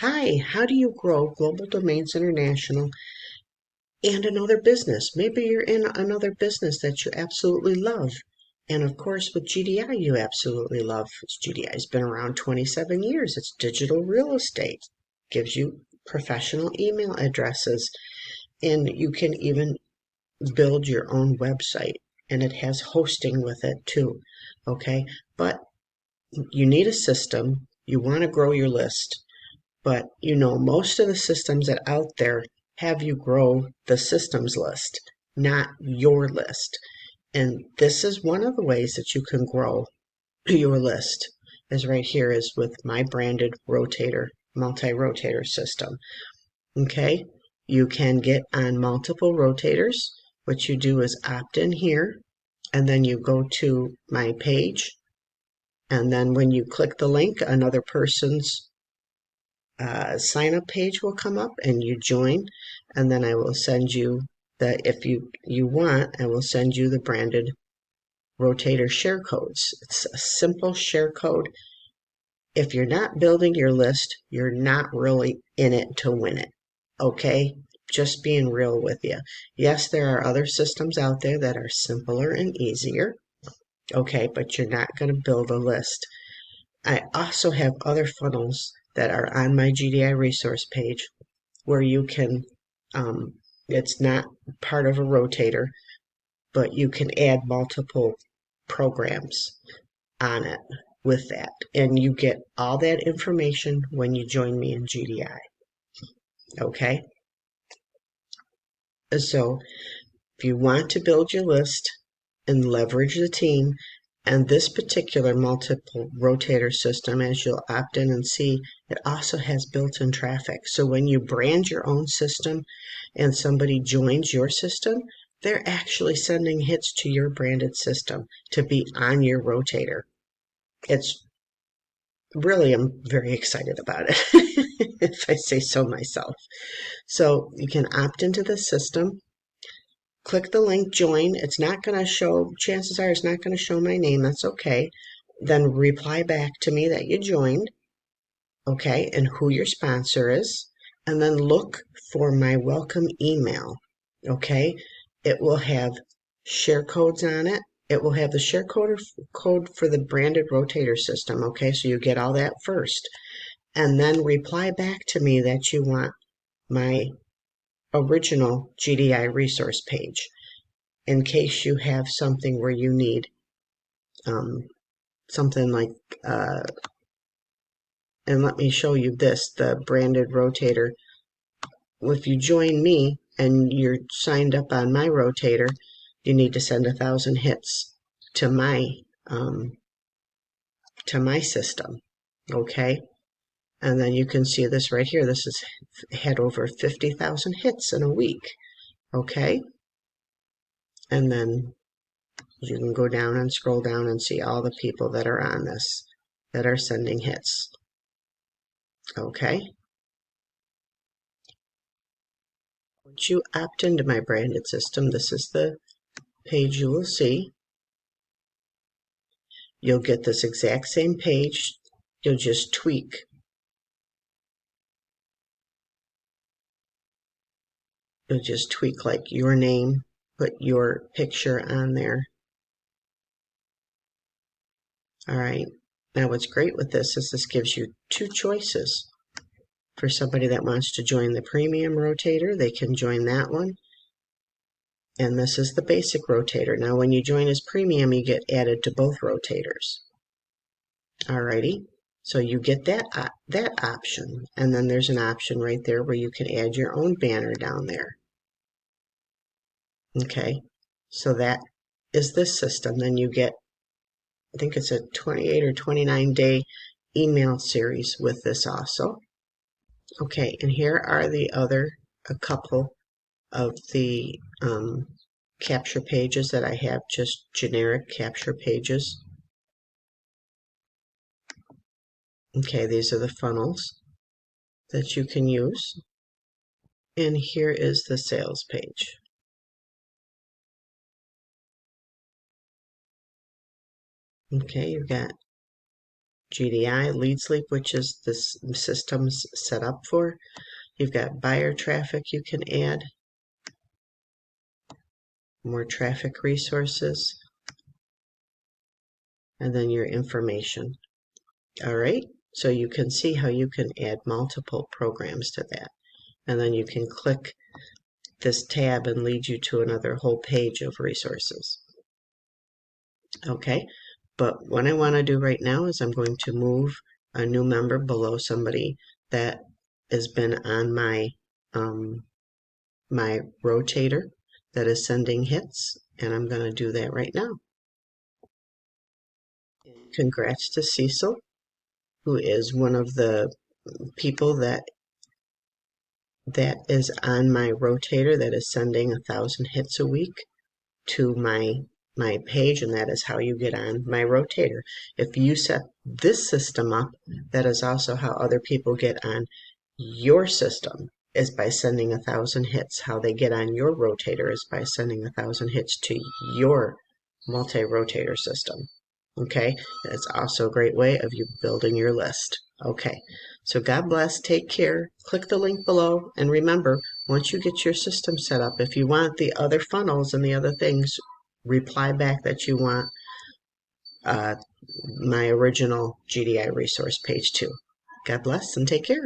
Hi, how do you grow Global Domains International and another business? Maybe you're in another business that you absolutely love. And of course, with GDI, you absolutely love. GDI has been around 27 years. It's digital real estate, gives you professional email addresses, and you can even build your own website. And it has hosting with it too. Okay, but you need a system. You want to grow your list. But most of the systems that out there have you grow the systems list, not your list. And this is one of the ways that you can grow your list, is right here is with my branded rotator, multi-rotator system. Okay, you can get on multiple rotators. What you do is opt in here, and then you go to my page, and then when you click the link, another person's sign up page will come up and you join, and then I will send you if you want, I will send you the branded rotator share codes. It's a simple share code. If you're not building your list, you're not really in it to win it. Okay? Just being real with you. Yes, there are other systems out there that are simpler and easier. Okay, but you're not going to build a list. I also have other funnels that are on my GDI resource page where you can, it's not part of a rotator, but you can add multiple programs on it with that. And you get all that information when you join me in GDI. Okay? So if you want to build your list and leverage the team, and this particular multiple rotator system, as you'll opt in and see, it also has built-in traffic. So when you brand your own system and somebody joins your system, they're actually sending hits to your branded system to be on your rotator. It's really, I'm very excited about it, if I say so myself. So you can opt into the system. Click the link, join. It's not going to show, chances are it's not going to show my name. That's okay. Then reply back to me that you joined, okay, and who your sponsor is. And then look for my welcome email, okay? It will have share codes on it. It will have the share code for the branded rotator system, okay? So you get all that first. And then reply back to me that you want my original GDI resource page, in case you have something where you need something like, and let me show you this, the branded rotator. If you join me and you're signed up on my rotator, you need to send 1,000 hits to um, my system, okay? And then you can see this right here. This has had over 50,000 hits in a week, okay? And then you can go down and scroll down and see all the people that are on this, that are sending hits. Okay. Once you opt into my branded system, this is the page you will see. You'll get this exact same page. You'll just tweak. You'll just tweak like your name, put your picture on there. All right. Now what's great with this is this gives you two choices. For somebody that wants to join the premium rotator, they can join that one. And this is the basic rotator. Now when you join as premium, you get added to both rotators. Alrighty, so you get that option, and then there's an option right there where you can add your own banner down there. Okay, so that is this system. Then you get, I think it's a 28 or 29-day email series with this also. Okay, and here are a couple of the capture pages that I have, just generic capture pages. Okay, these are the funnels that you can use. And here is the sales page. Okay, you've got GDI, lead sleep, which is this system's set up for. You've got buyer traffic you can add, more traffic resources, and then your information. All right, so you can see how you can add multiple programs to that. And then you can click this tab and lead you to another whole page of resources. Okay, but what I want to do right now is I'm going to move a new member below somebody that has been on my rotator that is sending hits, and I'm going to do that right now. Congrats to Cecil, who is one of the people that is on my rotator that is sending 1,000 hits a week to my page, and that is how you get on my rotator. If you set this system up, that is also how other people get on your system, is by sending 1,000 hits. How they get on your rotator is by sending 1,000 hits to your multi-rotator system. Okay, that's also a great way of you building your list. Okay, so God bless, take care, click the link below, and remember, once you get your system set up, if you want the other funnels and the other things, reply back that you want uh, my original GDI resource page too. God bless and take care.